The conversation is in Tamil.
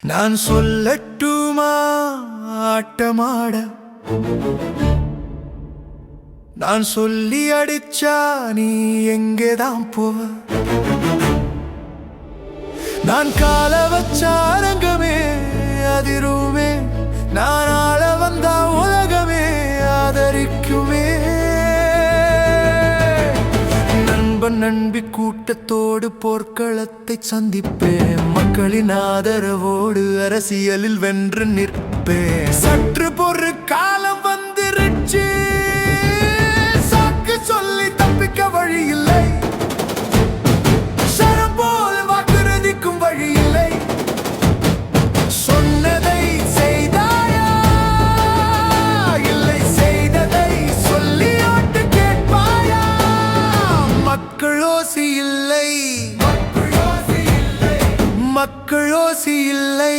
நான் சொல்லட்டுமா ஆட்டமாட? நான் சொல்லி அடிச்சா நீ எங்கேதான் போவ? நான் கால வச்ச அரங்கமே அதிருமே, நான் ஆள வந்தா உலகமே ஆதரிக்குமே. நண்பன் நண்பி கூட்டத்தோடு போர்க்களத்தை சந்திப்பேன், மக்களின் ஆதரவோடு அரசியலில் வென்று நிற்பேன். சற்று பொறு காலம் வந்துருச்சு, சாக்கு சொல்லி தப்பிக்க வழி இல்லை, சரம் போல் வாக்குறுதிக்கும் வழி இல்லை. சொன்னதை செய்தாயா, இல்லை செய்ததை சொல்லி ஓட்டு கேட்பாயா? மக்கள் ஓசி இல்லை, மக்கள் ஓசி இல்லை.